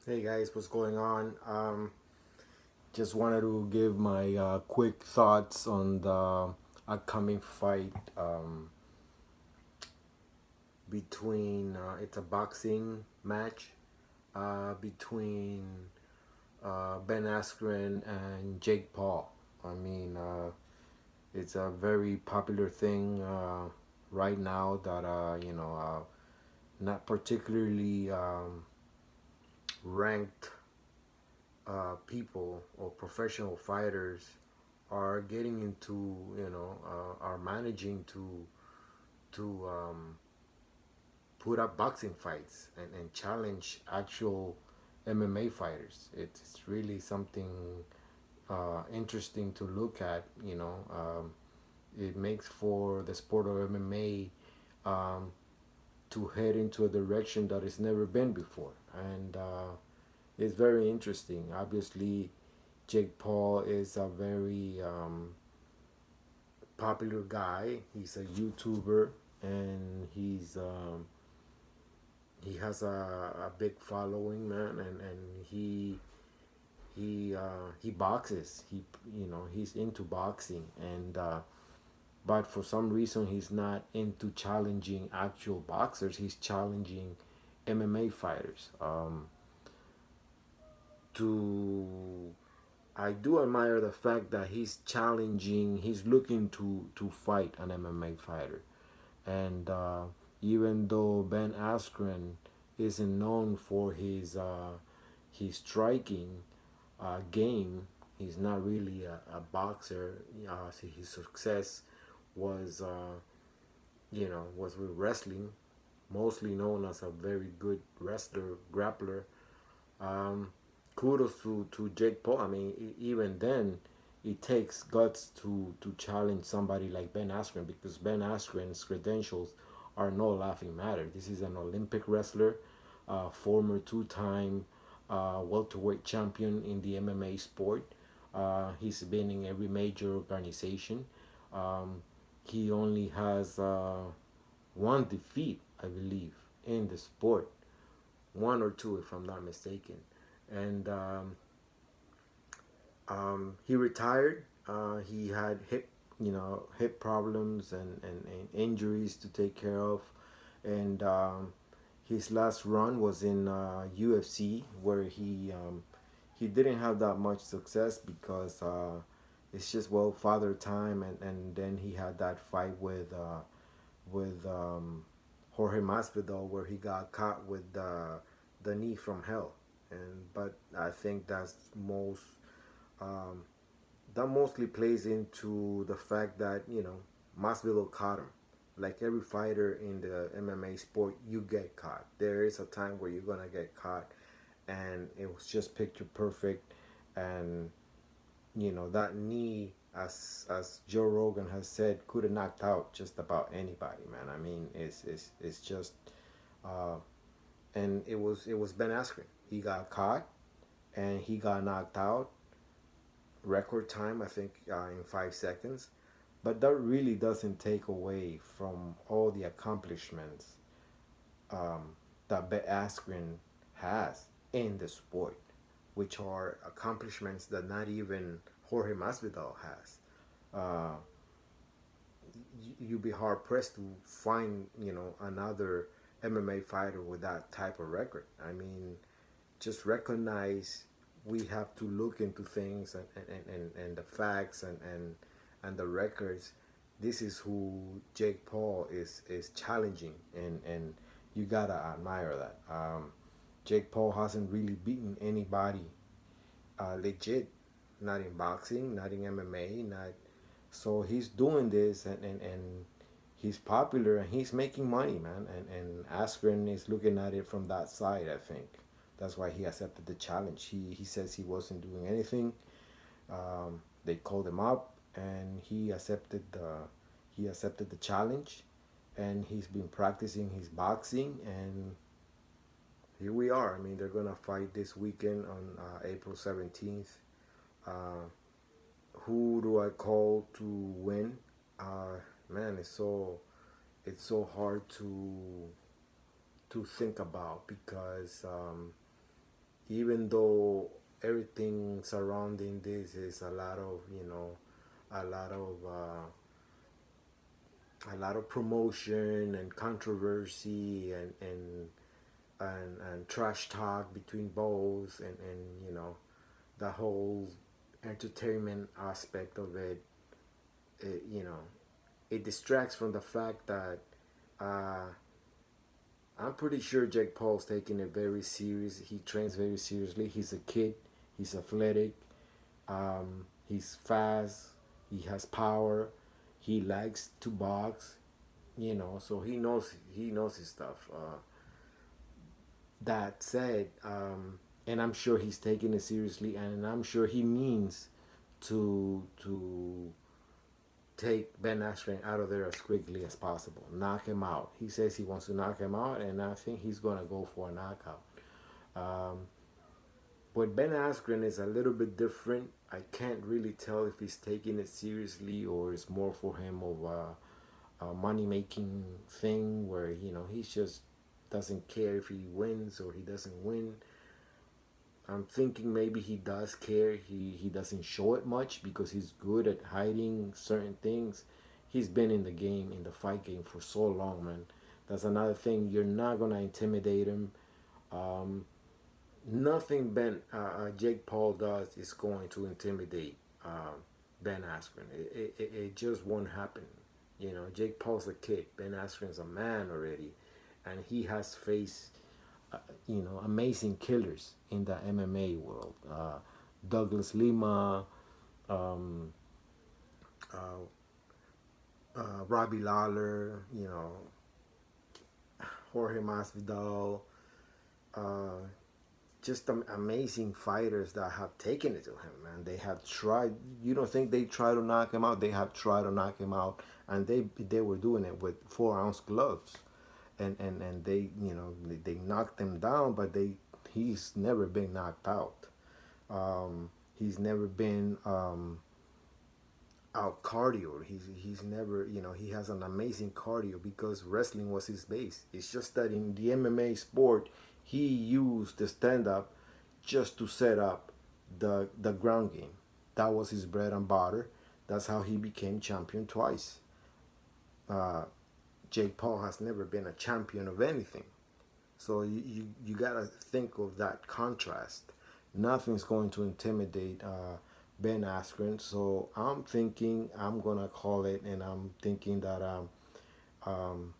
Hey guys, what's going on? Just wanted to give my quick thoughts on the upcoming fight between it's a boxing match between Ben Askren and Jake Paul. I mean, it's a very popular thing right now that not particularly ranked people or professional fighters are getting into are managing to put up boxing fights and challenge actual MMA fighters. It's really something interesting to look at. It makes for the sport of MMA to head into a direction that it's never been before, and it's very interesting. Obviously, Jake Paul is a very popular guy. He's a YouTuber, and he has a big following, man, and he boxes. He's into boxing, and but for some reason he's not into challenging actual boxers. He's challenging MMA fighters. To I do admire the fact that he's challenging. He's looking to fight an MMA fighter, and even though Ben Askren isn't known for his striking game, he's not really a boxer. His success was was with wrestling, mostly known as a very good wrestler, grappler. Um, Kudos to Jake Paul. I mean, even then, it takes guts to challenge somebody like Ben Askren, because Ben Askren's credentials are no laughing matter. This is an Olympic wrestler, former two-time welterweight champion in the MMA sport. He's been in every major organization. Um, he only has one defeat, I believe, in the sport, one or two, if I'm not mistaken. And he retired. He had hip problems and injuries to take care of, and his last run was in UFC, where he didn't have that much success because it's just father time, and then he had that fight with Jorge Masvidal, where he got caught with the knee from hell. And but I think um, that mostly plays into the fact that Masvidal caught him. Like every fighter in the MMA sport, you get caught. There is a time where you're gonna get caught, and it was just picture perfect. And that knee, as Joe Rogan has said, could have knocked out just about anybody, man. I mean, it's just uh, and it was Ben Askren. He got caught and he got knocked out, record time, I think, in 5 seconds. But that really doesn't take away from all the accomplishments that Ben Askren has in the sport, which are accomplishments that not even Jorge Masvidal has. Uh, you'd be hard pressed to find another MMA fighter with that type of record. I mean, just recognize we have to look into things and the facts and the records. This is who Jake Paul is challenging, and you gotta admire that. Jake Paul hasn't really beaten anybody legit, not in boxing, not in MMA, not. So he's doing this, and he's popular and he's making money, man. And Askren is looking at it from that side, I think. That's why he accepted the challenge. He says he wasn't doing anything. They called him up, and he accepted the challenge, and he's been practicing his boxing, and here we are. I mean, they're gonna fight this weekend on April 17th. Uh, who do I call to win? Man, it's so hard to think about, because even though everything surrounding this is a lot of, a lot of a lot of promotion and controversy and trash talk between both, and the whole entertainment aspect of it, it distracts from the fact that uh, I'm pretty sure Jake Paul's taking it very serious. He trains very seriously. He's a kid. He's athletic. He's fast. He has power. He likes to box. So he knows his stuff. That said, and I'm sure he's taking it seriously, and I'm sure he means to take Ben Askren out of there as quickly as possible, knock him out. He says he wants to knock him out, and I think he's gonna go for a knockout. Um, but Ben Askren is a little bit different. I can't really tell if he's taking it seriously or it's more for him of a money making thing where he just doesn't care if he wins or he doesn't win. I'm thinking maybe he does care. He doesn't show it much because he's good at hiding certain things. He's been in the game, in the fight game for so long, man. That's another thing. You're not gonna intimidate him. Um, Nothing Jake Paul does is going to intimidate Ben Askren. It just won't happen. Jake Paul's a kid. Ben Askren's a man already, and he has faced amazing killers in the MMA world. Douglas Lima, um, uh, Robbie Lawler, Jorge Masvidal, uh, just amazing fighters that have taken it to him, man. They have tried. You don't think they try to knock him out? They have tried to knock him out, and they were doing it with 4 ounce gloves, and they knocked him down, but he's never been knocked out. He's never been out cardio. He's never, he has an amazing cardio because wrestling was his base. It's just that in the MMA sport, he used the stand up just to set up the ground game. That was his bread and butter. That's how he became champion twice. Uh, Jake Paul has never been a champion of anything. So you gotta think of that contrast. Nothing's going to intimidate Ben Askren. So I'm thinking I'm gonna call it, and I'm thinking that um,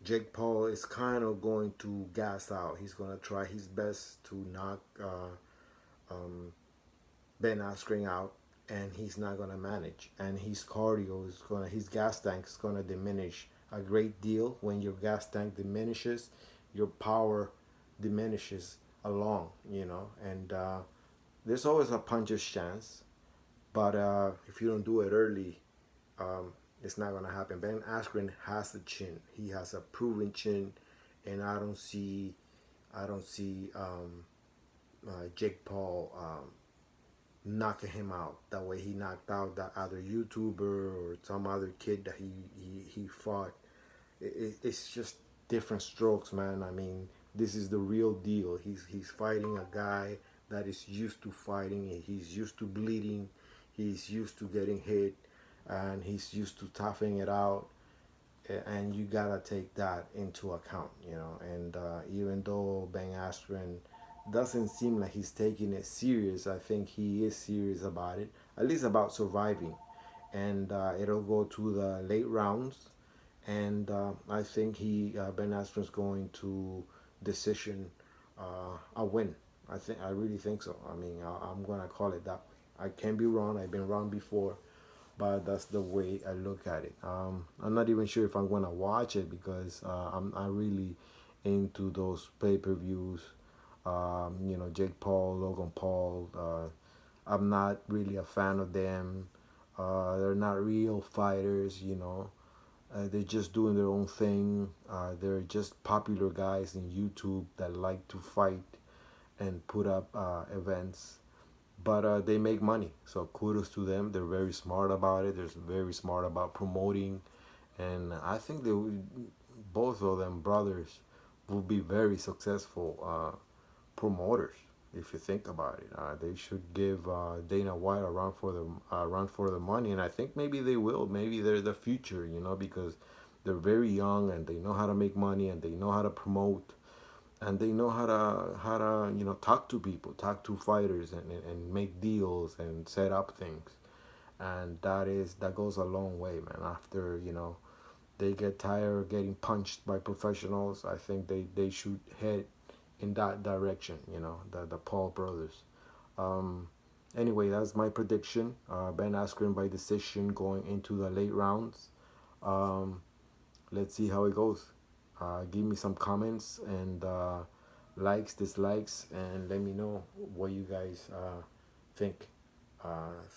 Jake Paul is kind of going to gas out. He's gonna try his best to knock um, Ben Askren out, and he's not gonna manage. And his gas tank is gonna diminish a great deal. When your gas tank diminishes, your power diminishes along. And there's always a puncher's chance, but if you don't do it early, um, it's not gonna happen. Ben Askren has the chin. He has a proven chin, and I don't see Jake Paul knocking him out that way he knocked out that other YouTuber or some other kid that he fought. It's just different strokes, man. I mean, this is the real deal. He's fighting a guy that is used to fighting. He's used to bleeding. He's used to getting hit, and he's used to toughing it out. And you gotta take that into account. And even though Ben Askren doesn't seem like he's taking it serious, I think he is serious about it, at least about surviving. And it'll go to the late rounds, and I think Ben Askren's going to decision a win. I really think so. I mean, I'm gonna call it that way. I can be wrong. I've been wrong before, but that's the way I look at it. I'm not even sure if I'm gonna watch it because I'm really into those pay-per-views. Jake Paul, Logan Paul. I'm not really a fan of them. They're not real fighters. They're just doing their own thing. They're just popular guys in YouTube that like to fight and put up events. But they make money, so kudos to them. They're very smart about it. They're very smart about promoting, and I think both of them brothers will be very successful promoters. If you think about it, they should give Dana White a run for the money, and I think maybe they will. Maybe they're the future, because they're very young and they know how to make money and they know how to promote and they know how to talk to people, talk to fighters, and make deals and set up things, and that goes a long way, man. After they get tired of getting punched by professionals, I think they should head in that direction, the Paul brothers. Um, anyway, that's my prediction. Ben Askren by decision going into the late rounds. Um, let's see how it goes. Give me some comments and likes, dislikes, and let me know what you guys think.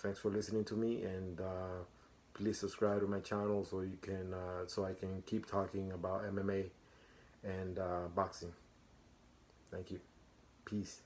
Thanks for listening to me, and please subscribe to my channel so you can so I can keep talking about MMA and boxing. Thank you. Peace.